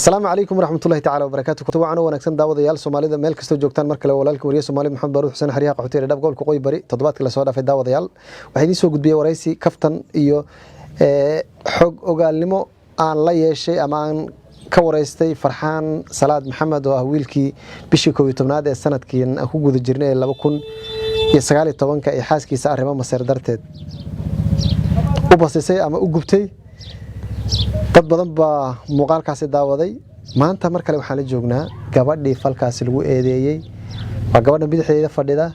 السلام عليكم ورحمة الله تعالى وبركاته كتب عنا ونكسن دعوة ديال سوماليدا ميل كستو جوجتان مركله walaalka wariye Soomaali Maxamed Baruux Xuseen Xariiq Qaxootiga dhab gobolka Qoy Bari toddobaadkii la soo dhaafay dacwada yaal waxay idin soo gudbiyay waraysi kaftan iyo xog ogaalnimo aan la yeeshay ama aan ka waraystay Farxaan Salaad Maxamed oo ah wiilkii bishii 12aad ee sanadkii aan ku guda jirnay 2019 ee xaaskiisa arrimo maseer darteed u basisay ama u gubtay dad badan baa muuqaalkaasi daawaday maanta mar kale waxaan la joognaa gabadhii falkaasi lagu eedeeyay waa gabadha bidixdeeda fadhida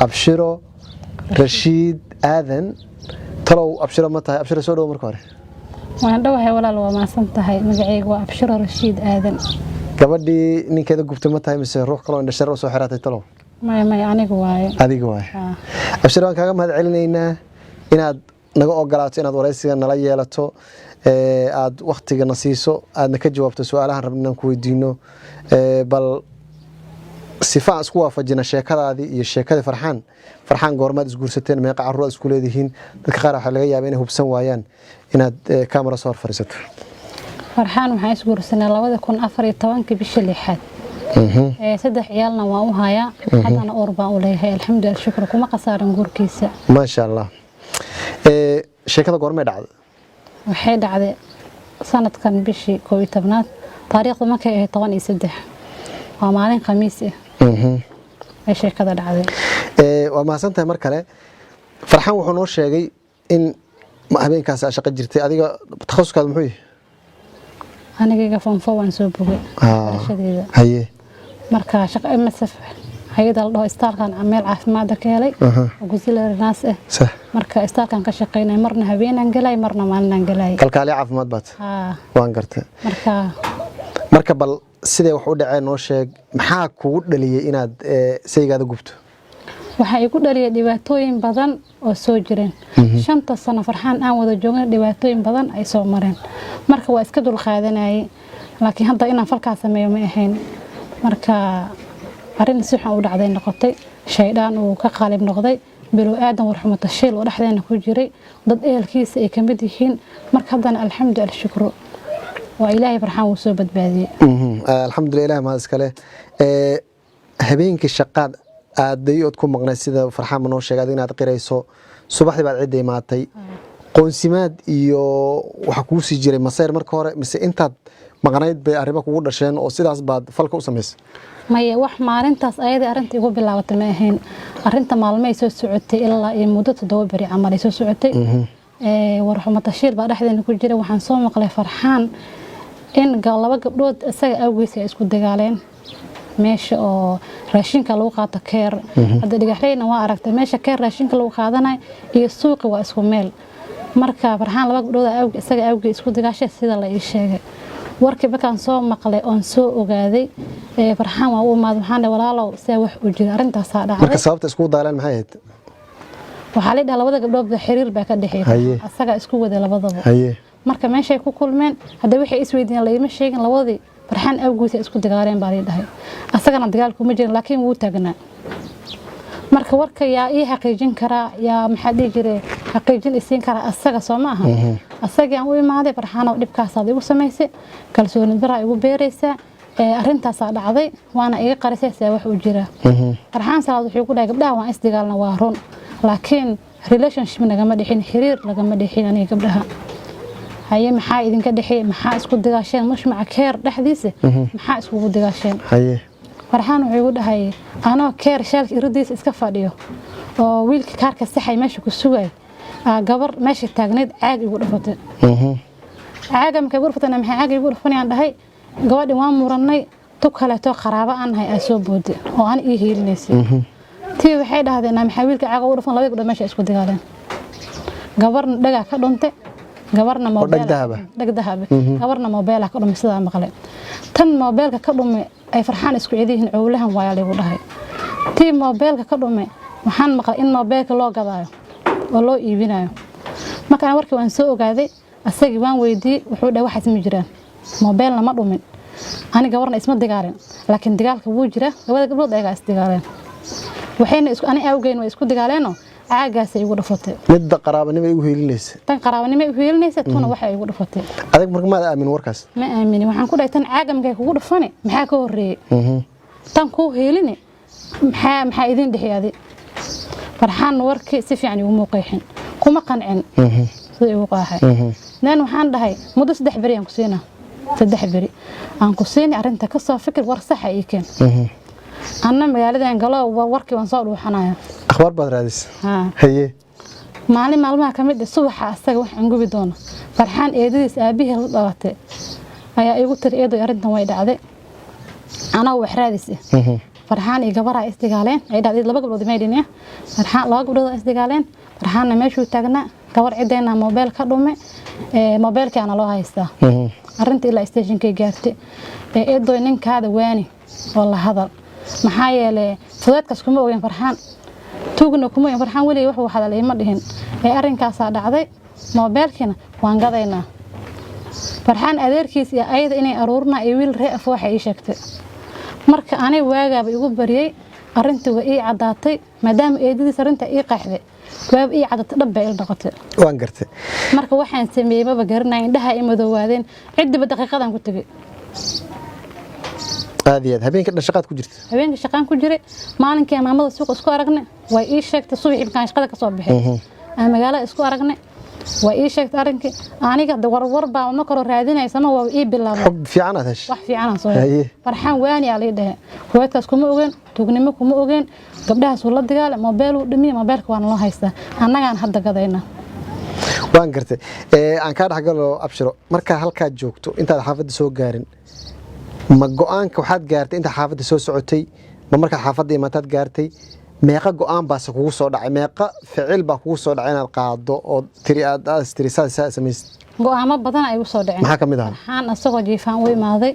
Abshiro Rashiid Aadan talow Abshiro ma tahay Abshiro soo dhaw marka hore waan dhawahay walaal waa maasan tahay magacaygu waa Abshiro Rashiid Aadan gabadhii ninkeeda gubtay ma tahay mise ruux kale oo indhashar oo soo xiratay talow may anigu waaye Abshiro waan kaaga mahad celinaynaa inaad naga ogolaato inaad waraysiga nala yeelato aad waqtiga nasiiso aadna ka jawaabto su'aalahan rabnaan ku weydiino bal sifaan isku waafajina sheekadaadii iyo sheekada Farxaan goormaad isguursateen meeqa carruur isku leedihiin dadka qaar waxa laga yaabaa inay hubsan waayaan inaad kamera soo fariisato Farxaan waxaan isguursanay 2014 bishii 6aad saddex ciyaalna waan u hayaa hadana uur baan u leeyahay alxamdulillah shukr kuma qasaaran guurkiisa ma sha Allah sheekada goorma dhacday waxay dhacday sanadkan bishii 12aad taariikhdu markay ahayd 13 waa maalin khamiis ay sheekada dhacday waa maasantahay mar kale Farxaan wuxuu noo sheegay in habeenkaas shaqo jirtay adiga takhasuskaadu muxuu yahay aniga fanfo waan soo bogay shadeeda haye marka shaqo MSF hay'adda la dhaho istaalkan ameel caafimaad ka helay auxiliary nurse marka istaalkan ka shaqeynay marna habeenan galay marna maalin galay kalkaali caafimaad baad waan gartay marka bal sidee wax u dhacay noo sheeg maxaa kugu dhaliyay inaad saygaada gubto waxa ay ku dhaliyay dhibaatooyin badan oo soo jireen 5 sano Farxaan aan wada joognay dhibaatooyin badan ay soo mareen marka waa iska dul qaadanayay laakiin hadda inaan falkaas sameeyo ma ahayn marka arin si xun u dhacday noqotay shaydaan uu ka qalib noqday bilow aadan warxumada shil oo dhaxdeena ku jiray dad ehelkiisa ay kamid yihiin marka hadana alxamdulillah shukru waa ilaahay Farxaan uu soo badbaadiyay alxamdulillah ma iskale habeenkii shaqad aadayood ku maqnay sida Farxaan noo sheegay inaad qirayso subaxdii baad cid imaatay qoonsimaad iyo waxa ku sii jiray maseer marka hore mise intaad maqnayd bay arrimo kugu dhasheen oo sidaas baad falka u sameysay maya wax maalintaas ayada arintii ugu bilaabatay ma ahayn arinta maalmay soo socotay ilaa iyo muddo 7 bari amal soo socotay warxumada shil baa dhaxdeena ku jiray waxaan soo maqlay Farxaan in laba gabdhood isaga awgiis ay isku dagaaleen meesha oo raashinka lagu qaato keer hada dhigaxayna waa aragtay meesha keer raashinka lagu qaadanay iyo suuqa waa isku meel marka Farxaan laba gabdhood isaga awgiis isku dagaashay sida la ii sheegay warkii bakan soo maqlay oo soo ogaaday Farxaan waa uu maad waxaan walaalow see wax u jira arintaas dhacday marka sababta isku daalaan maxay ahayd waxa la dhahay labada gabdhood xiriir baa ka dhaxeeyay asaga isku wada labadaba marka meeshay ku kulmeen hada wixii isweydiin la ima sheegin labadii Farxaan awgiis isku dagaaleen baa la dhahay asagana dagaal kuma jirin laakiin wuu taagnaa marka warka yaa ii xaqiijin kara yaa maxaa dhigi jiray xaqiijin isiin kara asaga Soomaha asaga aan u imaaday Farxaan oo dhibkaas aad igu sameysay kalsooni dara igu beeraysa arintaas dhacday waana iga qarisay see wax u jira Farxaan Salaad wuxuu ku dhahay gabdhaha waan isdagaalna waa run laakiin relationship nagama dhixin xiriir lagama dhixin aniga gabdhaha haye maxaa idinka dhaxay maxaa isku dagaasheen mushmaca keer dhaxdiisa maxaa isku dagaasheen haye Farxaan wuxuu dhahay anoo keer shaalka iradiis iska fadhiyo oo wiilka kaarka saxay meesha ku sugay gabar meesha taagneed caag igu dhafatay caaga markay igu dhafatay maxay caag igu dhafanayaan dhahay gabadhi waan muranay tu kale to qaraabo aan hay soo booday oo aan ii hiilinaysay tii waxay dhahdeen maxay wiilka caag ugu dhafan laba gabdhood meesha isku dagaaleen gabarna dhaga ka dhuntay gabarna mobile dhagdahab gabarna mobile ka dhumay sida maqlay tan mobile ka dhumay ay Farxaan isku ciidiin cawlahan waa lagu dhahay tii mobile ka dhumay waxaan maqlay in mobile loo gadaayo oo loo iibinayo marka warkii waan soo ogaaday asagii waan weydiiyay wuxuu dhahay waxa isma jiraan mobile ma dhumin ani gabarna isma dagaaleen laakiin dagaalka wuu jira labada gabdhood ayaga is dagaaleen waxayna isku ani awgeyn way isku dagaaleen caagaas ay ugu dhafatay midda qaraabanimo ay u heelinaysa tan qaraabanimo ay u heelinaysa tuna waxa ay ugu dhafatay adag marka ma aamin warkaas ma aamini waxaan ku dhahay tan caaga markay kugu dhafane maxaa ka horeeyay tan ku heeline maxaa idin dhixiyadi farxaan warkii si fiican ugu muuqeexin kuma qancin sidii ugu qaaxay naan waxaan dhahay muddo 3 bari aan ku siinaa 3 bari aan ku siinay arinta ka soo fikir war sax ay keen anna magaaladan galo warkii waan soo dhuuxanayaa akhbaar baad raadis haye maalmaha kamid ah subaxa asaga wax aan gubi doono farxaan eedadiis aabihii la dhalatay ayaa igu tiri eedo arintan way dhacday ana wax raadis farxaan iyo gabar ay isdagaaleen ay dhacday 2 gabdhood meedin farxaan 2 gabdhood ay isdagaaleen farxaanna meeshuu taagnaa gabar cideena mobile ka dhume mobilkaana loo haystaa arinta ilaa stationkay gaartay eedo ninkaada waani wala hadal maxaa yeelay fudeedkaas kuma ogeyn farxaan tuugna kuma ogeyn farxaan wali wuxuu hadalay ma dhihin arinkaas dhacday mobilkina waan gadaynaa farxaan adeerkiis iyo ayada inay aruurna ay wiil reef waxa ay sheegtay marka aanay waagaaba igu bariyay arintii way ii cadaatay maadaama eedadiis arinta ii qaxday waab ii cadaatay dhab bay dhaqatay waan gartay marka waxaan sameeyay ma garanay indhaha ay madoowaadeen cidiba daqiiqadan ku tagay aadiyad habeenka shaqaad ku jirtay habeenka shaqaan ku jiray maalinkii maamada suuq isku aragnay way ii sheegtay suuqii kan shaqada ka soo bixay aan magaalada isku aragnay way ii sheegtay arinkii aniga war baa ma karo raadinaysama waa ii bilaabay xog fiican aad heshay wax fiican aan soo farxaan waani ali dhahay kuwaadkaas kuma ogeyn tuugnimo kuma ogeyn gabdhahaas la dagaal mobile u dhimiyo mobilka waan loo haystaa annagaan hadda gadayna waan gartay aan ka dhaxgalo abshiro marka halka joogto intaad xaafadda soo gaarin ma go'aanka waxaad gaartay inta xaafadda soo socotay ma marka xaafadda imaataad gaartay meeqa go'aan baas kugu soo dhacay meeqa ficil baa kugu soo dhacay inaad qaado oo tirisaad sameeyay go'aamo badan ay u soo dhaceen maxaa kamid ah waxaan asagoo jiifaan u imaaday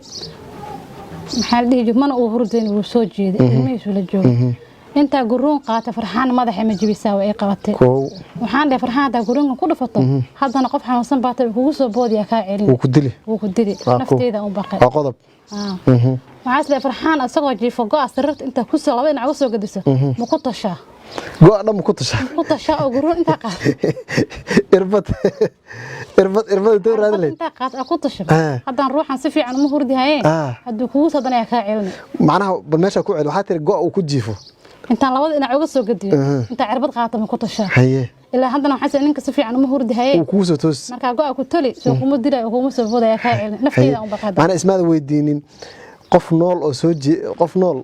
maxaa dhigi mana uu hurdayn uu soo jeeday ilmihiisu la joogay inta guruun qaata farxaan madaxa ma jibisaa way qabatay waxaan dhahay farxaan ta guruun ku dhafato haddana qof xanuunsan baatay kugu soo boodiya ka celin uu ku dili nafteeda u baqay waa qodob waxaas la farxaan asagoo jiifo go'aas sirrta inta ku soo laba dhinac soo gadiso ma ku tashaa go'a dhan ku tashaa oo guruun inta qaat irbad doo raadlay inta qaat ku tashaa haddaan ruuxan si fiican ma hurdihaye hadduu kugu soo danaya ka celin macnaha bal meesha ku cel waxa tiri go'a uu ku jiifo intaan labada dhinac uga soo gadiyo inta cirbad qaata ma ku tashaa haye ilaa haddana waxaan ninka si fiican ma hurdihaye uu kugu soo toos marka go'a ku tali soo kuma diray oo kuma soo boodaya ka celin nafteeda u baqada maana ismaada weydiinin qof nool oo soo qof nool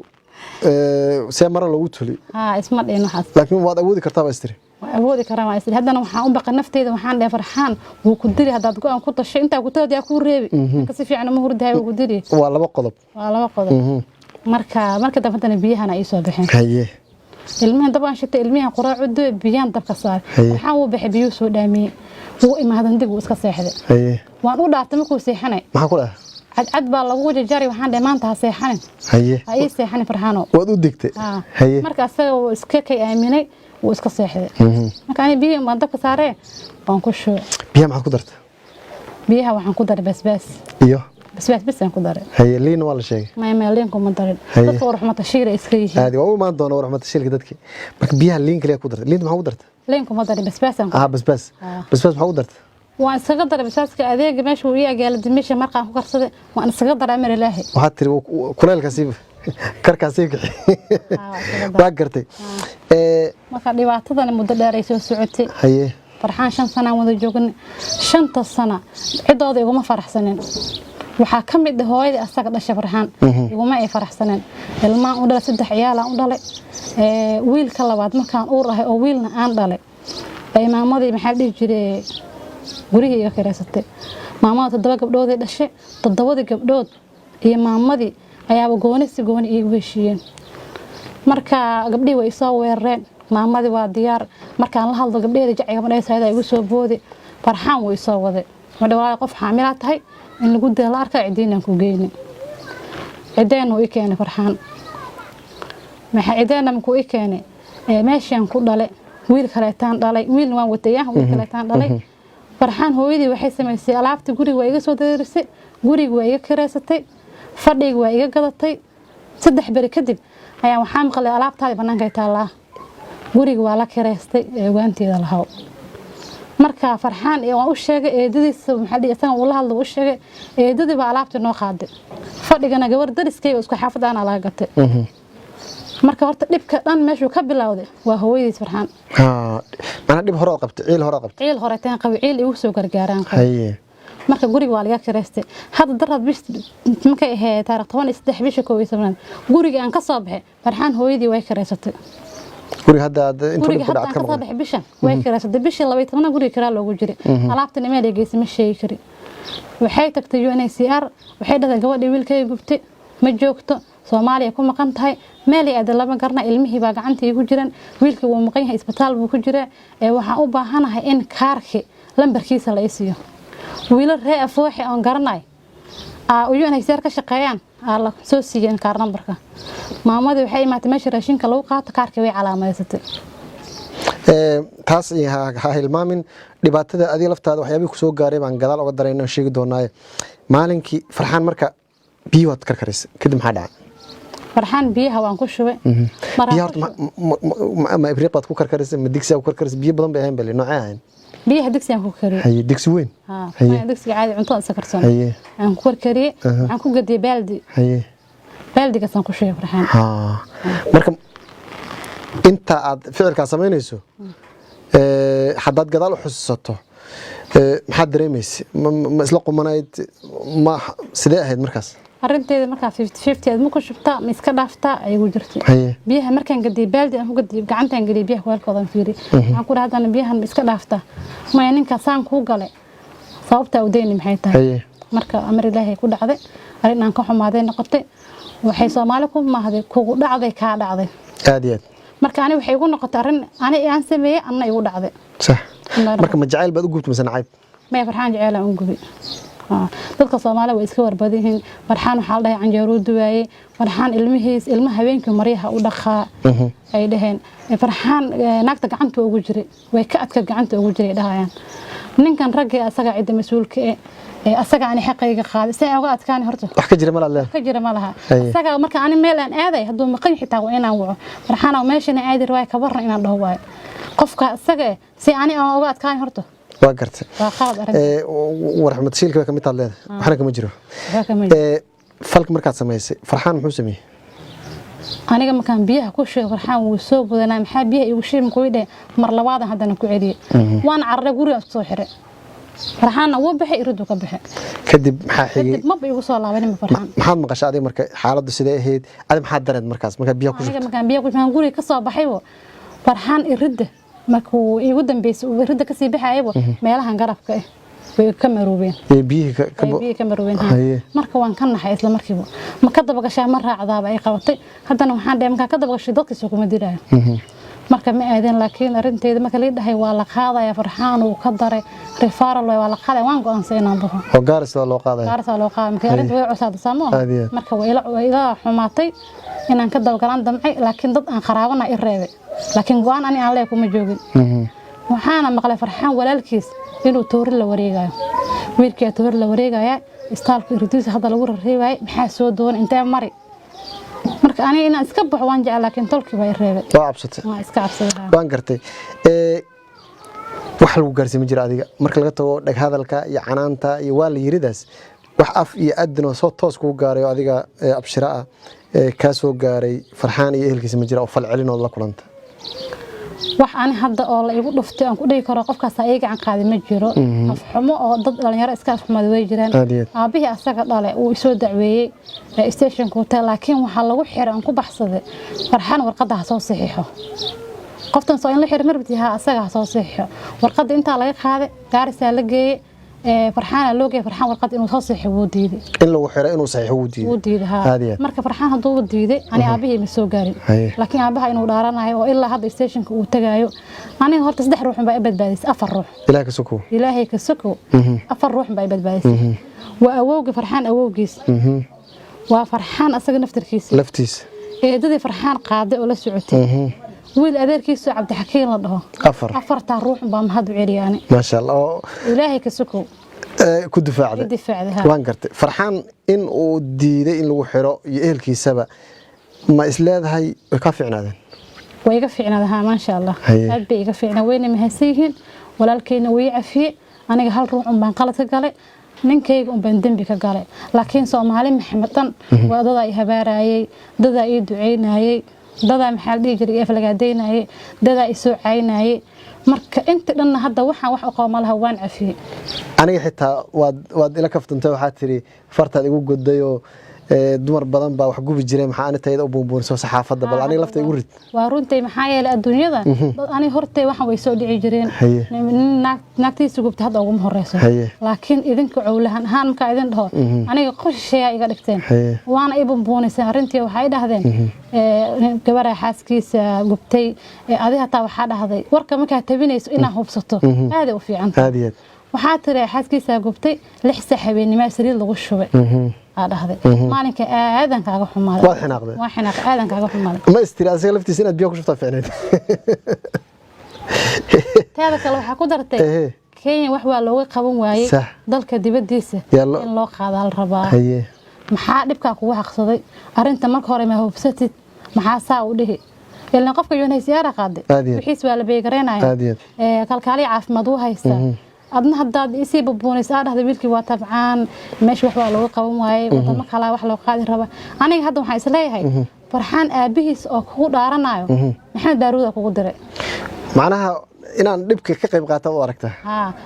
see mara lagu tuli isma dheen waxaas laakiin waad awoodi kartaa istiri awoodi karaa waa istiri haddana waxaan u baqay nafteeda waxaan dhahay farxaan wuu ku diri haddaad go'aan ku tashay intaa ku tali ku reebi ninka si fiican ma hurdihaye wuu ku diri waa laba qodob marka dambana biyahana ay soo baxeen haye ilmahan dabaan shitay ilmahan quraacdo biyaan dabka saar waxaan uu baxay biyo soo dhaamiyay uu imaadan dib uu iska seexday haye waan u dhaartay markuu seexanay maxaa ku dhahay cad baa lagu jajaray waxaan dhahay maanta ha seexanin haye ay seexanin farxaano waad u digtay haye marka asaga uu iska kay aaminay uu iska seexday marka ani biyo ma dabka saaree waan ku shoo biyo maxaad ku dartay biyaha waxaan ku daray basbaas iyo بس أنا كداري هي لين ولا شيء ما لينكم مدارين تصور رحمة الشيرة إسكيه هذه أول ما عندنا رحمة الشيرة كدتك بك بيها اللين كليه كدرت لين ما هو درت لينكم مدارين بس أنا بس ما هو درت وأنا سقدر بس كأذيك ماشي ويا قال دمشي مرقة أخو كرصة وأنا سقدر أمر الله وحتى كل الكسيب كركسيب باكرتي ما كان لي وعطتني مدة رئيس السعودية هي فرحان 5 سنة وذا جوجن 5 سنة عدود يقوم فرح سنين waxaa ka mid ah hooyadii asaga dhashay farxaan iguma ay faraxsaneen ilmaan u dhalay 3 ciyaal aan u dhalay wiilka labaad markaan uu rahay oo wiilna aan dhalay ay maamadii maxaa dhigi jiray guriga iga kareysatay maamada 7 gabdhood ay dhashay 7 gabdhood iyo maamadii ayaaba gooni iigu heshiiyeen marka gabdhii way soo weerareen maamadii waa diyaar markaan la hadlo gabdheeda jaciga ma dheesayda igu soo boodi farxaan way soo waday wadawaa qof xaamil tahay in lagu dala arka ciidina ku geeyni ciidana uu keenay farxaan maxaa ciidana ku keenay meeshan ku dhalay wiil kaleetaan dhalay wiil waan watayah wiil kaleetaan dhalay farxaan hooyadii waxay sameysay alaabta guriga way iga soo dirisay guriga way iga kareysatay fadhiga way iga gadatay 3 bari kadib ayaa waxaan maqlay alaabtaada banaanka taalaa guriga waa la kireystay ogaanteeda lahaw marka farxaan iyo waan u sheegay eedadiisa maxaa dhigay asaga uu la hadlo u sheegay eedadii baa alaabta noo qaaday fadhigana gabar dariskayga isku xaafadana laga gatay marka horta dhibka dhan meeshuu ka bilowday waa hooyadiis farxaan ana dhib hore qabtay ciil hore taan qabi ciil igu soo gargaaraan qabi marka guriga waa laga kireystay hadda darad bish markay ahayd taariikh 13 bisha 12 guriga aan ka soo baxay farxaan hooyadii way kireysatay guriga hadda inta ku dhacay ka baxay bishan way kireysatay bisha 12 guriga kira loogu jiray alaabtan meel ay geysay ma sheegi kari waxay tagtay UNHCR waxay dhaday gabadhii wiilkay gubtay ma joogto Soomaaliya ku maqan tahay meel ay aad laba garna ilmihii baa gacanta igu jiraan wiilkii wuu maqan yahay isbitaal buu ku jiraa waxa u baahanahay in kaarki lambarkiisa la isiyo wiilal ree afooxi aan garanay UNHCR ka shaqeeyaan la soo siiyeen kaar nambarka maamadu waxay imaatay meesha raashinka lagu qaato kaarka way calaamadeysatay taas ha hilmaamin dhibaatada adiga laftaada waxyaabihii ku soo gaaray baan gadaal uga darayno sheegi doonaa maalinkii farxaan marka biyo wad karkarisay kadib maxaa dhacay farxaan biyaha waan ku shubay ma ibriqad ku karkarisay ma digsi ku karkarisay biyo badan bay ahayn bal noocay ahayn biyaha digsi aan ku kariyay haye digsi weyn haye digsi caadi cunto sakarsan haye aan ku kariyay aan ku gadiyay baaldi haye baaldiga san ku shubay farxaan marka inta aad ficilka sameynayso haddaad gadaal u xusuusato maxaad dareemaysay ma isla qumanayd ma sidee ahayd markaas arinteeda markaa 50-50 aad ma ku shubtaa ma iska dhaaftaa ayagu jirtay biyaha markaan gadiyay baaldi aan ku gadiyay gacantaan galiyay biyaha weelkoodan fiiri waxaan ku dhahdana biyahan iska dhaaftaa ma ninka saan ku galay sababta u deeyni maxay tahay marka amar ilaahay ku dhacday arin aan ka xumaaday noqotay waxay Soomaali ku maahday kugu dhacday ka dhacday aad iyo aad marka ani waxay igu noqotay arin ani aan sameeyay anna igu dhacday صح marka ma jacayl baad u gubtay mise nacayb ma farxaan jacayl aan gubay dadka Soomaaliya way iska warbadihiin farxaan waxa la dhahay canjeero duwaye farxaan ilmaha habeenkii maryaha u dhaqaa ay dhaheen farxaan naagta gacanta ugu jiray way ka adka gacanta ugu jiray dhahayaan ninkan ragga asaga cid mas'uulka asaga ani xaqayga qaaday si aan uga adkaan horta wax ka jira ma laha ka jira ma laha asaga marka ani meel aan aaday haduu maqan xitaa waa inaan waco farxaan oo meeshana aadi raay ka barna inaan dhaho waay qofka asaga si ani aan uga adkaan horta waa gartay waa qaad arin warxmad shiilka ka mid tahay waxna kama jiro falk markaad sameysay farxaan muxuu sameeyay aniga markaan biyaha ku sheego farxaan wuu soo budanaa maxaa biyaha igu sheem ku yidhay mar labaad hadana ku celiyay waan carray guriga soo xiray farxaan wuu baxay iridu ka baxay kadib maxaa xigay kadib ma igu soo laabanay farxaan maxaad maqashay adiga marka xaaladdu sidee ahayd adiga maxaad dareed markaas marka biyaha ku sheego markaan biyaha ku sheego guriga ka soo baxay farxaan irida markuu igu dambeysay uu irida ka sii baxayay meelahan garabka way ka maroobeen biyaha ka maroobeen marka waan ka naxay isla markiiba ma ka daba gashaa ma raacdaaba ay qabatay haddana waxaan dhahay marka ka daba gashay dadkiisa kuma diraayo marka ma aadeen laakiin arinteeda marka la dhahay waa la qaadaya farxaan uu ka daray referral waa la qaaday waan go'aansan inaan baxo oo gaaris loo qaaday marka arinta way cusub saamo marka way ila xumaatay inaan ka daba galaan damcay laakiin dad aan qaraabana i reebay laakiin go'aan ani aan leeyahay kuma joogin waxaana maqlay farxaan walaalkiis inuu toori la wareegayo wiilkii toori la wareegaya istaalka irdiis hadda lagu reebay maxaa soo doon intee mari marka ani inaan iska baxo waan jecel laakiin tolkii bay reebay waa cabsatay waa iska cabsaday waan gartay wax lagu gaarsiin ma jira adiga marka laga tago dhag hadalka iyo canaanta iyo waa la yiridaas wax af iyo adin oo soo toos ku gaaray adiga abshira ah ka soo gaaray farxaan iyo ehelkiisa ma jira oo fal celin oo la kulanta wax ani hadda oo la igu dhuftay aan ku dhigi karo qofkaas ay gacan qaaday ma jiro af xumo oo dad dhalinyaro iska afxumad way jiraan aabihi asaga dhale uu soo dacweeyay station ku taa laakiin waxa lagu xiray aan ku baxsaday farxaan warqadaha soo saxiixo qoftan soo in la xiray marbtiha asaga soo saxiixo warqada inta laga qaaday gaarisa la geeyay farxaan loo geeyay farxaan warqad inuu soo saxiixo wuu diiday in lagu xiray inuu saxiixo wuu diiday marka farxaan haduu diiday ani aabihi ma soo gaarin laakiin aabaha inuu dhaaranayo oo ilaa hadda stationka uu tagayo aniga horta 3 ruux baa badbaadisay 4 ruux ilaahay ka soko 4 ruux baa badbaadisay waa awowga farxaan awowgiis waa farxaan asaga naftirkiisa eedadii farxaan qaaday oo la socotay wiil adeerkiisu Cabdi Xakiin la dhaho 4 ruux baa mahad u celiyay ma sha Allah ilaahay ka soko ku difaacday waan gartay farxaan in uu diiday in lagu xiro iyo ehelkiisaba ma isleedahay ka fiicnaadeen ويقف فينا ما شاء الله أبي يقف فينا وين مهسيهن ولا الكين ويعفي أنا هل روح أم بنقلت قالي ninkayga un baan dambi ka galay laakiin Soomaali maxamadan waa dad ay habaarayay dad ay duceynayay dad ay maxal dhigi jiray aflagaadeynayay dad ay soo caynayay marka inta dhan hadda waxaan wax aqoon laha waan afiyay aniga xitaa waad ila kaftantay waxa tiri fartaad igu godayo dumar badan baa wax gubi jiray maxaa aan tayada u buunbuunso saxaafada bal aniga lafta igu rid waa runtii maxaa yeelay adduunyada ani hortay waxaan way soo dhici jireen naagtiisa gubta hadda ugu horeyso laakiin idinka cawlahan ahaan marka idin dhaho aniga qorsheeya iga dhigteen waana ay buunbuunaysan arintii waxay dhahdeen gabar xaaskiisa gubtay adiga hataa waxa dhahday warka marka tabinayso inaa hubsato aad u fiican waxaa tiri xaaskiisa gubtay 6 saac habeenimo sariir lagu shubay هذا مالك آذان كأجو حماد واحنا آذان كأجو حماد ما استري أسير لفتي سنة بياكل شفتها فعلا هذا كلام حقدرتي كين وحوى لو قبون واي ضلك دي بديسه إن لو قاعد على الرباح محا دبك قوة حقصدي أرنت مرك هوري ما هو بستي محا ساوده إلا قفك يوني سيارة قادي بحيث ولا بيقرينا كالكالي عاف مضوها يسا adna hadaad isii bubuunaysaa dhahda wiilkii waa tabcaan meesha wax waa loo qaban waayay wadamo kala wax loo qaadi raba aniga hadda waxaan isleeyahay farxaan aabihiis oo kugu dhaaranayo maxaa daaruuda kugu diray macnaha inaan dhibka ka qayb qaato oo aragta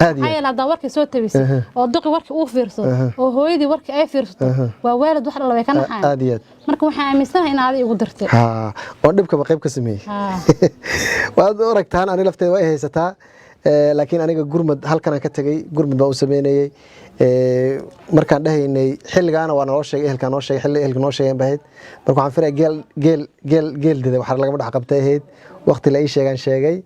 aad la warkii soo tabisay oo duqi warkii uu fiirsado oo hooyadii warkii ay fiirsato waa waalid wax dhalay ka naxay marka waxaan aaminsanahay in aad igu dirtay oo dhibka qayb ka sameeyay waad aragtaan ani lafteeda way haysataa laakiin aniga gurmad halkan aan ka tagay gurmad baa u sameynayay markaan dhahaynay xilligaana waa noo sheegay ehelka noo sheegay xilli ehelka noo sheegeen bahayd marka waxaan firay geel dida waxa laga dhax qabtay ahayd waqti la ii sheegay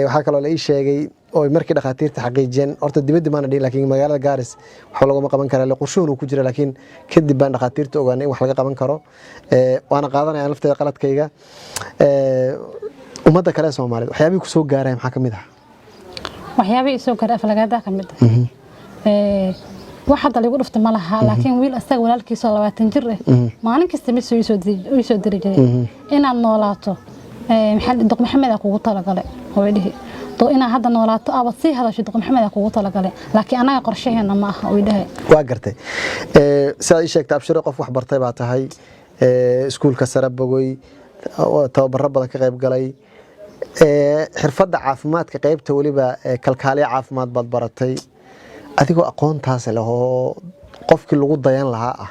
waxa kale oo la ii sheegay oo markii dhaqaatiirta xaqiijiyeen horta dibadda maana dhihin laakiin magaalada Gaaris waxa lagu qaban karaa qorshuhu ku jira laakiin kadib baan dhaqaatiirta ogaanay in wax laga qaban karo waana qaadanayaan lafteeda qaladkayga ummadda kale Soomaaliyeed waxyaabihii ku soo gaaray maxaa kamid ah waxyaabihii soo gaaray aflagaada kamid waxa dal igu dhufta ma laha laakiin wiil asaga walaalkiisa 20 jir ah maalin kasta mid soo diri jiray inaan noolaato maxamed maxamed kugu talagalay hooyadii to ina hadda noolaato abad si hadasho Dr. Maxamed kugu talagalay laakiin anaga qorshaheena ma aha oo idhahay waa gartay sida ay sheegtay abshiro qof wax bartay baa tahay iskuulka sare bogoy tababar badan ka qayb galay xirfadda caafimaadka qaybta waliba kalkaaliye caafimaad baad baratay adigoo aqoontaas leh oo qofkii lagu dayan lahaa ah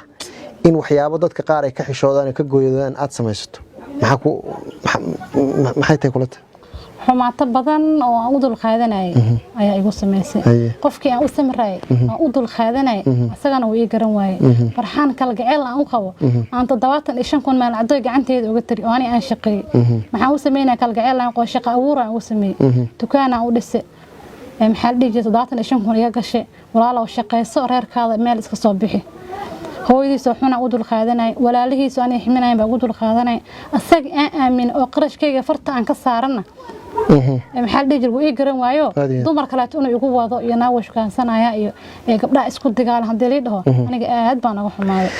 in waxyaabo dadka qaar ay ka xishoodaan ka gooyadaan aad samaysato maxay tahay kulata xumaata badan oo aan u dul qaadanay ayaa igu sameysay qofkii aan u samray aan u dul qaadanay asagana way garan waayay farxaan kala gaceel aan u qabo aan 75 kun meel cadoy gacanteeda uga tiri oo aan shaqeey maxaa u sameynaa kala gaceel aan shaqo abuur aan u sameey dukaan aan u dhisay maxaa dhigi 75 kun iga gashay walaalo shaqeyso reerkaada meel iska soo bixi hooyadiisa xuna u dul qaadanay walaalihiisa aan ximinay baa u dul qaadanay asaga aan aamin oo qarashkayga farta aan ka saarana maxaa dhigi way garan waayo dumar kale inuu igu wado iyo naawo shaqaansanaya iyo gabdhaha isku dagaal hadii la dhaho aniga aad baan uga xumaaday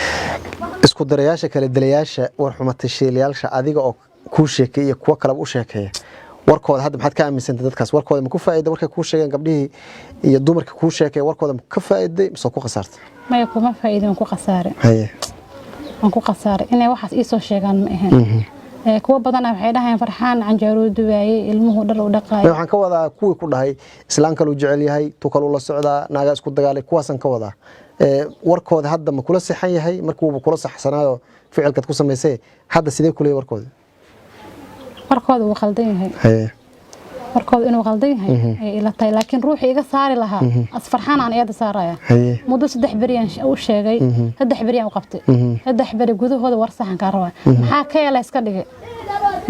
isku darayaasha kale dalayaasha war xumatay sheelayaasha adiga oo ku sheekay iyo kuwa kale u sheekay warkooda hadda maxaad ka aaminsantahay dadkaas warkooda ma ku faa'iido warka ku sheegeen gabdhihii iyo dumarka ku sheekay warkooda ma ka faa'iiday mise ku qasaartay ma kuma faa'iido ku qasaaray aan ku qasaaray inay waxaas ii soo sheegaan ma ahayn kuwa badan waxay dhahayn farxaan canjaaro duwaayay ilmuhu dhar u dhaqay waxaan ka wadaa kuwii ku dhahay islaanka loo jecel yahay tu kale la socdaa naaga isku dagaalay kuwaasan ka wadaa warkooda hadda ma kula saxan yahay markuu kula saxsanaayo ficilka ku sameysay hadda sidee kulay warkooda warkooda uu qaldan yahay warkooda inuu qaldan yahay ay ila tahay laakiin ruuxi iga saari lahaa asfarxaan aan iyada saaraya muddo 3 bariyan u sheegay 3 bariyan u qabtay 3 bari gudahooda war saxan ka rabaa maxaa ka yeelay iska dhigay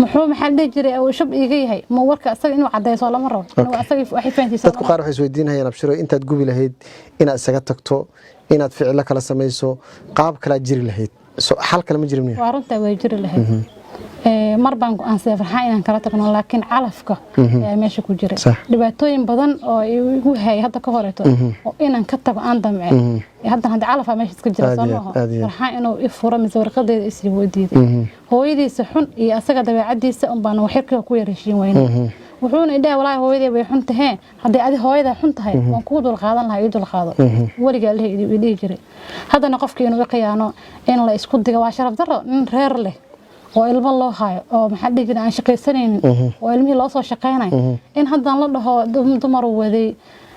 muxuu maxal jiray oo shub iga yahay ma warka asaga inuu cadeeyo lama rabo inuu asaga waxay fahantiisa dadku qaar waxay isweydiinayaan abshiro intaad gubi lahayd inaad isaga tagto inaad ficil kala sameeyso qaab kala jiri lahayd hal kala ma jirin waa runta way jiri lahayd mar baan go'aansaday farxaan inaan kala tagno laakiin calafka ayaa meesha ku jiray dhibaatooyin badan oo igu hayay hadda ka horeeto oo inaan ka tago aan damce hadda calaf meesha iska jira soo farxaan inuu i furo mise warqadeeda isii weydiiday hooyadiisa xun iyo asaga dabeecadiisa un baan waxirka ku yareeshin weyna wuxuuna idhaa walaahi hooyadii way xun tahay haddii adi hooyada xun tahay waan kugu dul qaadan lahaa ii dul qaado weligaa lehe ii dhihi jiray haddana qofkii inuu i khiyaano in la isku diga waa sharaf darro nin reer leh oo ilmo loo hayo oo maxaa dhihi jiray aan shaqaysanaynin oo ilmihii loo soo shaqaynayo in haddaan la dhaho dumar waday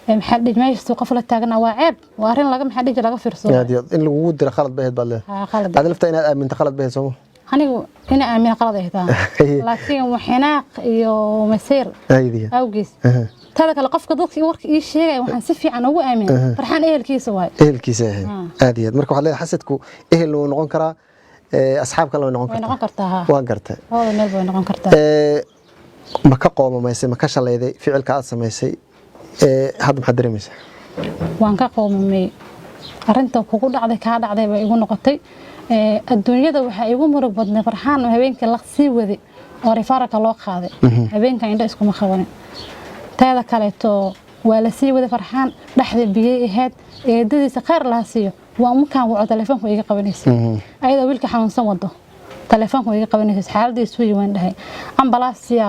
maxaa dhihi meesha qof la taagna waa ceeb waa arrin laga maxaa dhihi laga fiirsado in lagu diro khalad bayd baad leedahay aad lafta inaad aaminto khalad bayd soo anigu ina aamin qalad ay taa laakiin waxinaaq iyo masiir awgiis tada kale qofka dadka warka ii sheegay waxaan si fiican ugu aamin farxaan ehelkiisa waay ehelkiisa aad iyo marka waxa leeyahay xasadku ehel uu noqon karaa asxaab kale way noqon kartaa waan gartay hooda meel way noqon kartaa ma ka qoomaysay ma ka shalayday ficilka aad samaysay hadda maxaad dareemaysaa waan ka qoomamay arinta kugu dhacday ka dhacday bay igu noqotay adduunyada waxa igu murug badnay farxaan habeenkii la sii waday oo rifaarka loo qaaday habeenka indha isku ma qabanin taada kaleeto waa la sii waday farxaan dhaxda biyay ahayd eedadiisa khayr la siiyo waa markaan waco telefoonka iga qabanaysa ayada wiilka xanuunsan wado telefoonka iga qabanaysa xaaladiisu way waan dhahay ambalaasiya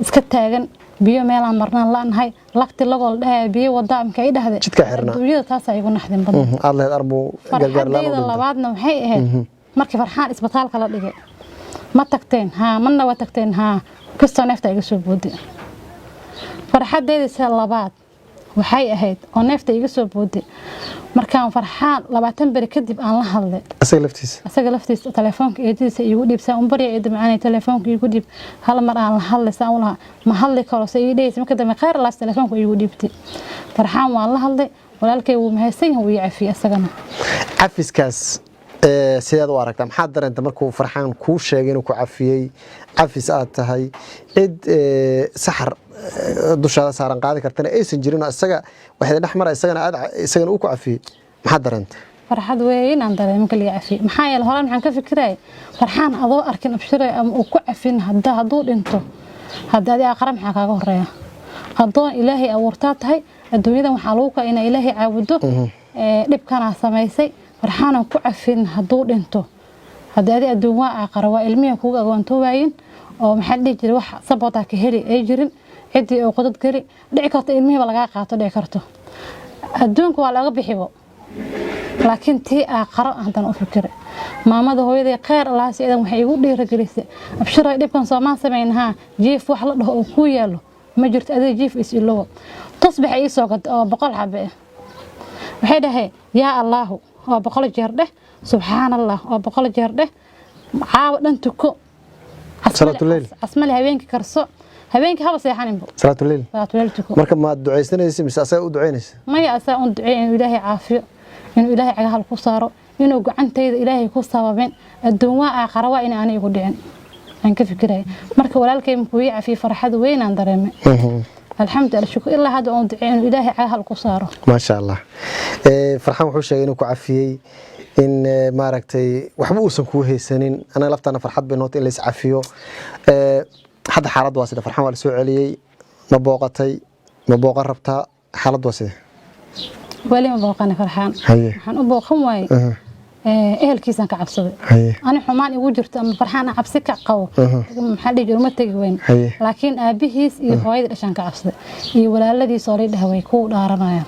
iska taagan biyo meelaan marnaan laanahay laqti lagol dhahay biyo wada amka ay dhahday jidka xirna adduunyada taas ay igu naxdin badan aad leed armo gargaar la labaadna waxay ahayd markii farxaan isbitaalka la dhigay ma tagteen manna waa tagteen kastoo neefta iga soo booday farxadeeda labaad waxay ahayd oo neefta iga soo booday markaan farxaan 20 bari kadib aan la hadlay asaga laftiisa telefoonka eediisa igu dhiibsan un bari eed macaan telefoonka igu dhiib hal mar aan la hadlay saan walaha ma hadli karo sayidaysa marka dambe khayr la telefoonka igu dhiibtay farxaan waan la hadlay walaalkay uu mahaysan yahay yafi asagana cafiskaas sidaad u aragtaa maxaad dareenta markuu farxaan kuu sheegay inuu ku cafiyay cafis aad tahay cid saxar dushaada saaran qaadi kartana aysan jirin asaga waxay dhaxmar isagana uu ku cafiyay maxaad dareenta farxad weyn aan dareemo kaliya cafi maxaa yeelay horaan waxaan ka fikiray farxaan adoo arkin abshiray ama uu ku cafin hadduu dhinto haddii aqram maxaa kaaga horeeya adoon ilaahay abuurtaa tahay adduunyadan waxaa lagu ka inay ilaahay caabudo dhibkana samaysay farxaan ku cafin hadduu dhinto haddii adduun waa aqara waa ilmihi kuuga agoonto waayin oo maxaa dhihi jiray wax sabota ka heli ay jirin cidii oo qodad gari dhici karto ilmihiiba laga qaato dhici karto adduunka waa laga bixibo laakiin tii aqara hadan u fikiray maamada hooyaday khayr Allah siidan waxay igu dhiirigelisay abshiray dhibkan Soomaan sameeynaha jiif wax la dhaho oo ku yaalo ma jirto adeeg jiif is iloobo tusbax ay soo gad oo 100 xabe waxay dhahay yaa Allah oo 100 jeer dheh subhanallah oo 100 jeer dheh caaw dhan tuko salaatu leyl asmali habeenki karso habeenki haba seexaninbo salaatu leyl tuko marka ma duceysanaysid mise asaa u duceynaysid maya asaa u duceyn ilaahay caafiyo inuu ilaahay cagaha ku saaro inuu gacantayda ilaahay ku sababin adduun waa aqara waa in aan igu dhicin aan ka fikiray marka walaalkay muxuu yaafii farxad weyn aan dareemay alxamdulillah shukr ilaa hada oo duceyn ilaahay cagaha ku saaro ma sha Allah farxan wuxuu sheegay inuu ku cafiyay in maaragtay waxba uusan ku haysanin ana laftana farxad bay noqotay in la is cafiyo hadda xaalad waa sida farxan waa la soo celiyay ma booqan rabtaa xaalad waa sida wali ma booqan farxan waxaan u booqan waay ehelkiisan ka cabsaday ani xumaan igu jirto ama farxan cabsi ka qabo maxaa dhigi uma tagi weyn laakiin aabihiis iyo hooyada dhashan ka cabsaday iyo walaaladiis oo leedahay way ku dhaaranayaan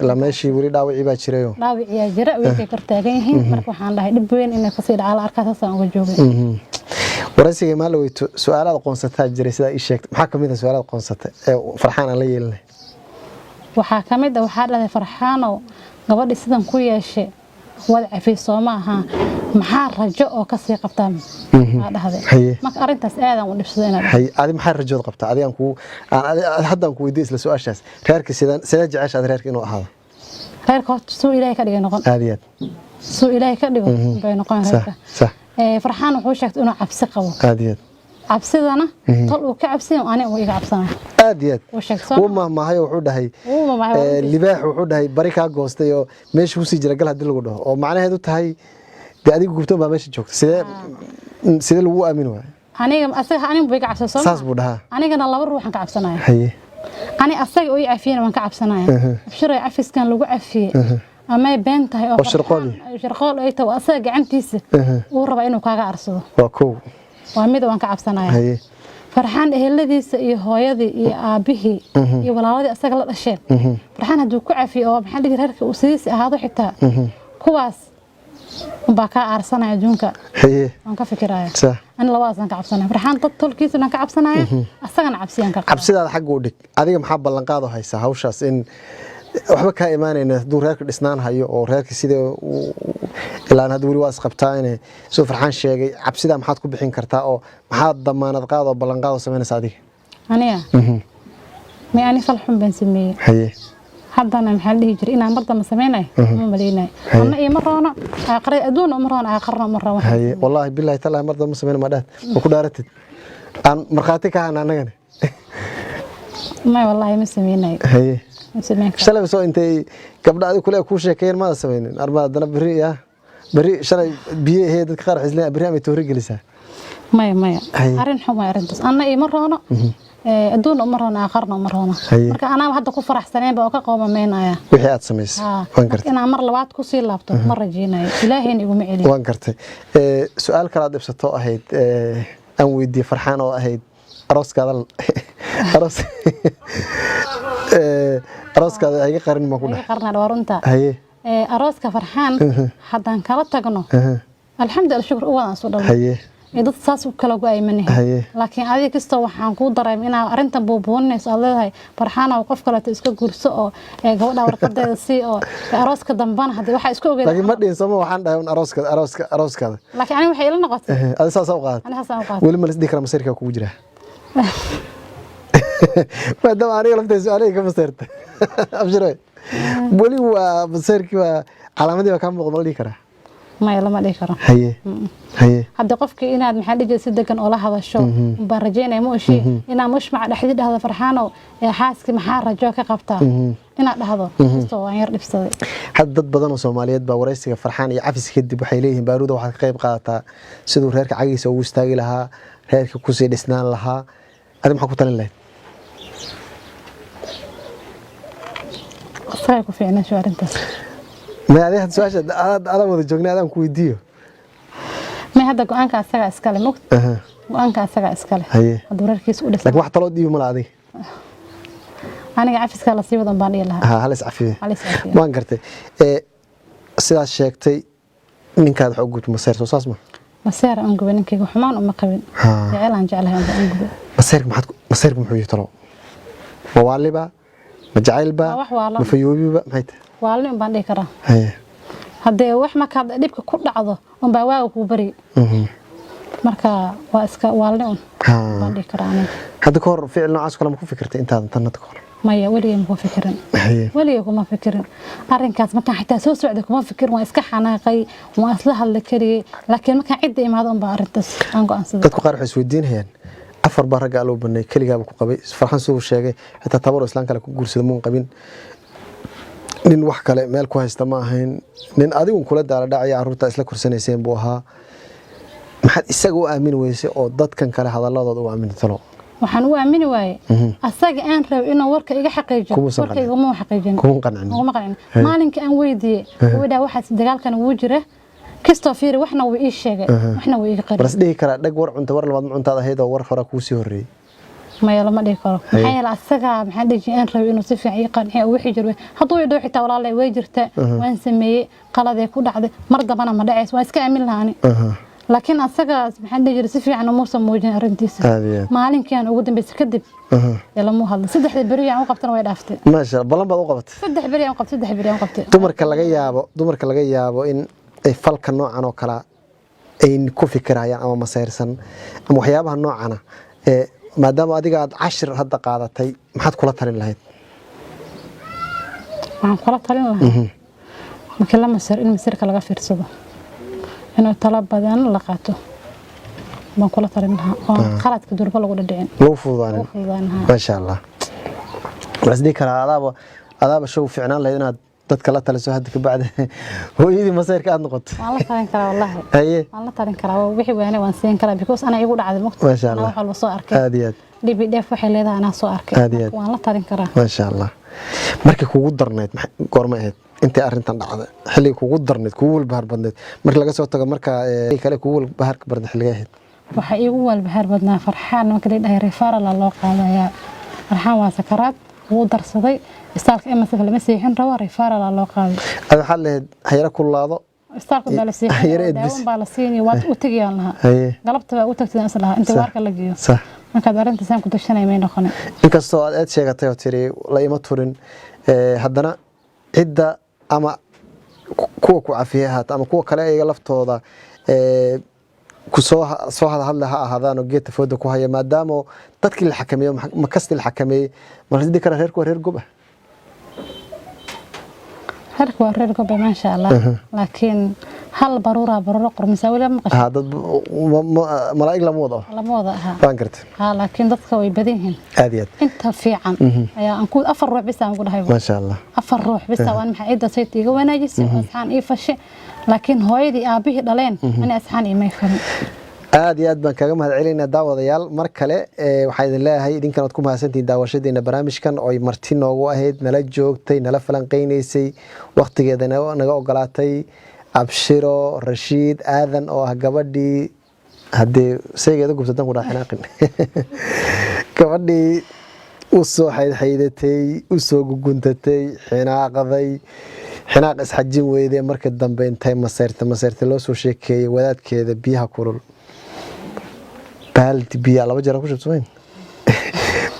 la meeshii wali dhaawici baa jiray dhaawici jira way ka taagan yihiin marka waxaan dhahay dhib weyn inay ka sii dhacaal arkaas aan uga joogay waraysiga ma la weyto su'aalaad qoonsataa jiray sida ay sheegtay maxaa kamid ah su'aalaad qoonsatay ee farxaan la yeelanay waxaa kamid ah waxaa dhahay farxaano gabadhi sidan ku yeeshay wad cafi Soomaha maxaa rajo oo ka sii qabtaan dhahday marka arintaas aadan u dhibsaday inaad adi maxaa rajo qabtaa adi aan ku haddaan ku weydiis la su'aashaas reerka sida jeceshaad reerka inuu ahaado reerka soo ilaahay ka dhigay noqon aadiyad soo ilaahay ka dhigo bay noqon reerka farxaan wuxuu sheegtay inuu cabsi qabo aadiyad cabsidana tal uu ka cabsiyo ani oo iga cabsanay aadiyad wama maahay wuxuu dhahay libaax wuxuu dhahay bari ka goostay oo meesha uu sii jira gal hadii lagu dhaho oo macnaheedu tahay adigu gubto baa meesha joogto sidee lagu aamin waay aniga asaga aniga bay ka cabsanayaa saas buu dhahaa anigana laba ruux aan ka cabsanayaa haye ani asaga oo i afiyana waan ka cabsanayaa abshiray afiskan lagu afiyay ama been tahay oo shirqool ay tahay asaga gacantiisa uu raba inuu kaaga arsado waa kow waa mid waan ka cabsanayaa haye farxaan eheladiisa iyo hooyadii iyo aabihii iyo walaaladii asaga la dhasheen farxaan haduu ku cafiyo oo maxaa dhigi reerka uu sidiisa ahaado xitaa kuwaas baa ka aarsanaya adduunka haye waan ka fikirayaa sax أنا لوازن كعبسنا فرحان تطلقيس أنا كعبسنا أصلاً عبسيان كعب cabsidaada xaq u dhig adiga maxaa ballan qaado haysaa hawshaas in waxba ka imaanayna duu reerka dhisnaan hayo oo reerka sida ilaan hadda wali waa isqabtaa inay soo farxaan sheegay cabsida maxaad ku bixin kartaa oo maxaad damaanad qaado ballan qaado sameynaysaa adiga أنا ما أنا فالحين بنسميه haye حضنا محل يجري إنا مرة ما سمينا مو ملينا أما إيه مرة أنا أقرأ أدون مرة أنا أقرأ مرة واحدة haye wallahi billahi taala marda ma sameyna ma dhaad oo ku dhaaratid aan marxaati ka hana anagana ما والله ما سمينا haye ما سمينا shalay soo intay gabdha adiga kule ku sheekeen ma sameynin armaadana bari shalay biye ee dadka qaar xisleen bari ama toori gelisaa ما أرين حما أرين بس أنا إيه مرة أنا أدون مرة أنا أقرأ مرة أنا مرك أنا واحدة كفر أحسنين بقى قوم مين يا wixii aad samaysay waan gartay أنا مرة لوات كوسي لابتو مرة جينا إلهي إني قوم علي waan gartay su'aal kala dibsato ahayd aan weydiiyay farxaan oo ahayd arooskaada arooskaada ay qarin ma ku dhax قرنا دورنتا haye أروسك فرحان حتى كلا تجنو الحمد لله شكر أولا صدق haye dad saas u kala go'ay manay laakiin adiga kasta waxaan ku dareemay in arinta buubuunayso leedahay farxaan oo qof kale iska guurso oo gabadha warqadeeda si oo arooska dambana hadii waxa isku ogeeyay laakiin ma dhihin sama waxaan dhahay arooskaada laakiin ani waxay ila noqotay adiga saas u qaad ani saas u qaad wali ma isdii kara masirka kugu jira maadaama aniga lafteedu su'aalaha ka masirta abshiray wali waa masirki waa calaamadii ka muuqdo ma dhigi karaa ما يلا ما ديكرا haye hadda qofkii inaad maxaa dhigi si degan oo la hadasho baan rajeynay ma oshi inaa mush ma dhaxdii dhahdo farxaano ee xaaski maxaa rajo ka qabtaa inaad dhahdo soo waan yar dhibsaday had dad badan oo Soomaaliyeed baa wareysiga farxaan iyo cafis kadib waxay leeyihiin baaruuda waxaad ka qayb qaadataa sidoo reerka cagiisa ugu istaagi lahaa reerka ku sii dhisnaan lahaa adiga maxaa ku talin lahayd asaga ku fiicnaa soo arintaas ما هذه السؤال هذا وده جوجنا هذا كويديو ما هذا قانك أسرع إسكال مقت قانك أسرع إسكال الدورة كيس ودس لكن واحد طلع ديو ملعدي أنا قاعد في إسكال صيبة ضمانية لها هلا عفية ما انقرتي سيدا شيكتي من كان حقوق مسير صوص ما مسير أنقبل إنك وحمان أم قبل يعلن جعلها أنقبل مسيركم حوي ترى موالبة مجعلبة مفيوبة محيط والله ما عندي كرا هذا وح ما كان دبك كل عضو وبواء وبري مركا واسك والله ما عندي كرا هذا كور فعل نوعاس كلام كو فكرت انت تنتكور مايا ولي ما فكرن ولي ما فكرن arrinkaas ma kan xitaa soo socdo kuma fikir waan iska xanaaqay waan isla hadli kari laakiin ma kan cid imaado baa arrintaas aan go'aansaday dadku qaar waxay isweydiinayaan afar baraga loo banay kaliya ku qabay farxan soo sheegay xitaa tabaro islaan kale ku guursada muun qabin nin wax kale meel ku haysta ma ahayn nin adigu kula daala dhacay arurta isla kursaneyseen buu ahaa maxad isaga u aamin weysay oo dadkan kale hadaladooda u aamin talo waxaan u aamini waayay asaga aan rab inuu warka iga xaqiijiyo warka iga ma xaqiijin kuma qancin maalinka aan weydiiyay wada waxa dagaalkan uu jira kisto fiir waxna uu ii sheegay waxna uu iga qarin bas dhigi kara dhag war cunta war labaad cuntada ahayd oo war hore ku sii horeeyay ما يلا ما ديكرو محيل أسجع محل يجي أن ربي إنه صفي عيقان هي وحي جرو حطوا يدو حتى ولا الله ويجرته وانسميه قال ذي كود عده مرضى بنا ما دعيس واسك عمل هاني لكن أسجع محل يجري صفي عنه موسم موجين أرنتيس ما علين كان وجود بس كذب يلا مو هذا صدق بريء وقفتنا ويد عفته ما شاء الله بلان بعض وقفت صدق بريء وقفت صدق بريء وقفت دمر كلا جيابو إن فلك النوع عنو كلا إن كوفي كرايا أما مسيرسن أما وحيابها النوع عنا maadaama adiga aad 10 hadda qaadatay maxaad kula talin lahayd waxaan kula talin lahaa marka la masirka laga fiirsado inuu talab badan la qaato ma kula talin lahaa oo qaladka durba lagu dhadhicin loo fududaan ma sha Allah bas dii kara adaaba show fiicnaan lahayd inaad dadka la taliso hadda ka bacda hooyadii masayrka aad noqoto waan la tarin karaa wallahi haye waan la tarin karaa wixii waana waan siin karaa because ana igu dhacday Ma muqta sha Allah. waxa la soo arkay aad iyo aad DBDF waxay leedahay ana soo arkay Aad iyo aad. waan la tarin karaa ما شاء الله markii kugu darneed goorma ahayd intii arintan dhacday xilli kugu darneed kugu walbahaar badneed markii laga soo tago marka kale kugu walbahaarka badneed xilliga ahayd waxa igu walbahaar badnaa farxaan marka la dhahay referral loo qaadaya farxaan waa sakaraad wuu darsaday istaalka MSF lama seexin rabo referral loo qaaday ada xal leed hayra kulaado istaalka baa la seexin daawon baa la siinay waad u tagayaan laha haye galabta baa u tagtay aslaha inta waarka la geeyo صح marka arinta saan ku dashanay may noqonay inkastoo aad sheegatay oo tiri la ima turin haddana cidda ama kuwa ku cafiyaha ama kuwa kale ayaga laftooda ku soo hadla ha ahaadaan oo geedka fooda ku haya maadaama dadkii la xakameeyo ma kasti la xakameeyey ma la sidii kara reerku waa reer gob ah reerku waa reer gob ma sha Allah laakiin hal baruura qormisa wala ma qashay dad malaa'ig lama wado lama wada aha waan gartay laakiin dadka way badan yihiin aad iyo aad inta fiican ayaa aan ku afar ruux bis aan ku dhahay ma sha Allah afar ruux bis waan maxay cidda saytiga wanaajisay asxaan ii fashay laakiin hooyadii aabihii dhaleen ana asxaan ii may fahmin aad iyo aad baan kaga mahadcelinaynaa daawadayaal mar kale waxaan idin leeyahay idinkan aad ku mahadsantihiin daawashadeena barnaamijkan oo ay marti noogu ahayd nala joogtay nala falanqeynaysay waqtigeeda naga ogolaatay abshiro rashiid aadan oo ah gabadhii haddii saygeeda gubsadan ku dhaaxinaaqin gabadhii u soo xaydxaydatay u soo guguntatay xinaaq isxajin weydee markii dambe intay masayrta loo soo sheekeeyey wadaadkeeda biyaha kulul baaldi biya laba jeer ku shubtay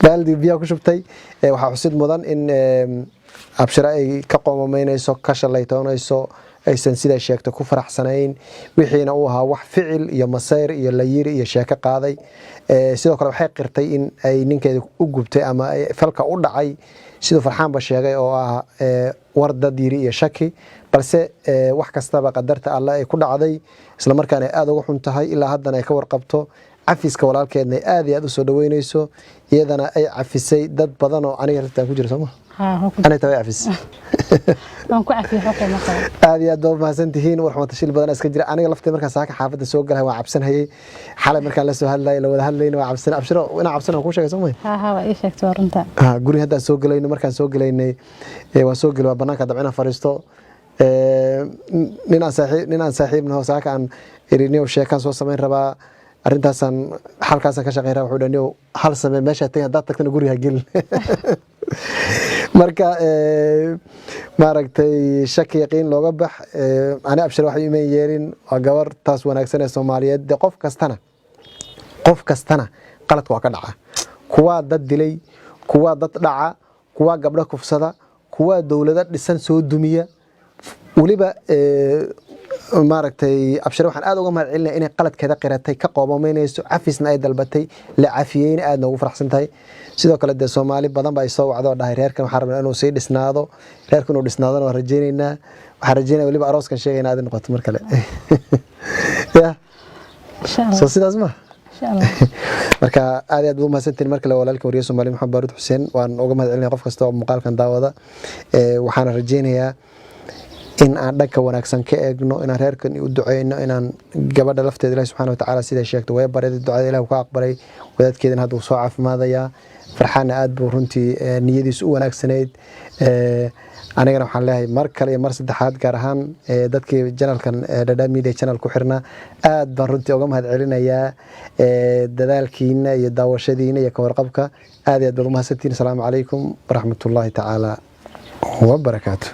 baaldi biya ku shubtay waxa xusid mudan in abshira ay ka qoomameynayso ka shalaytoonayso aysan sida sheegto ku faraxsanayn wixiina uu ahaa wax ficil iyo masayr iyo la yiri iyo sheeko qaaday sidoo kale waxay qirtay in ay ninkeeda u gubtay ama falka u dhacay sidoo farxaanba sheegay oo ah war dad yiri iyo shaki balse wax kastaba qadarta Allah ay ku dhacday isla markaana aad ugu xun tahay ilaa haddana ay ka warqabto cafiska walaalkeedna aad iyo aad u soo dhaweynayso iyadana ay cafisay dad badan oo aniga laftaan ku jira Soomaa أنا تبي عفيس. أنا كو عفيس حقه مثلا. هذه الدور ما سنتهين ورحمة الشيل بدنا أسكجر أنا قلفت مركز ساك حافظ السوق لها وعبسن هي حالة مركز لسه هلا لو هلا وعبسن أبشر وأنا عبسن أكون شيء سومي. ها إيش أكتر أنت. قولي هذا السوق لين مركز سوق لين وسوق اللي بناك دعينا فريستو نين صاحب من هو ساك عن إريني وشيء كان سو سمين ربا أرنتاسن حالكاسن كشغيرة وحدانيو حال سمين ماشي تين هذا تكتن قولي هجيل. marka maaragtay shaki yaqiin looga bax ana abshir wax iimayl yeerin waa gabar taas wanaagsan ee Soomaaliyeed qof kastana qalad waa ka dhaca kuwa dad dilay kuwa dad dhaca kuwa gabdho kufsada kuwa dawladda dhisan soo dumiya waliba maaragtay abshir waxaan aad uga mahadcelinaa inay qaladkeeda qiratay ka qoobameynayso cafisna ay dalbatay la cafiyeen aad ugu faraxsantahay sidoo kale de Soomaali badan baa soo wacdo dhahay reerkan waxaan rabnaa inuu sii dhisnaado reerkan uu dhisnaadana waan rajaynaynaa waxaan rajaynayaa waliba arooskan sheegayna aad noqoto mar kale ya inshallah soo sidaas ma inshallah marka aad aad ugu mahadsantiin mar kale walaalka wariye Soomaali Maxamed Baruud Xuseen waan uga mahadcelinayaa qof kasta oo muuqaalkan daawada waxaan rajaynayaa in aan dhanka wanaagsan ka eegno in aan reerkan u duceyno in aan gabadha lafteeda Ilaahay subhanahu wa ta'ala sida sheegtay way bareeday ducada Ilaahay ka aqbalay wadaadkeedana hadda uu soo caafimaadaya farxana aad buu runtii niyadiisu u wanaagsanayd anigana waxaan leeyahay mar kale iyo mar saddexaad gaar ahaan dadkii channelkan Dada Media Channel ku xirna aad baan runtii uga mahadcelinayaa dadaalkiina iyo daawashadiina iyo ka warqabka aad iyo aad ugu mahadsantiin. Assalaamu calaykum waraxmatullaahi ta'ala wa barakaatuh.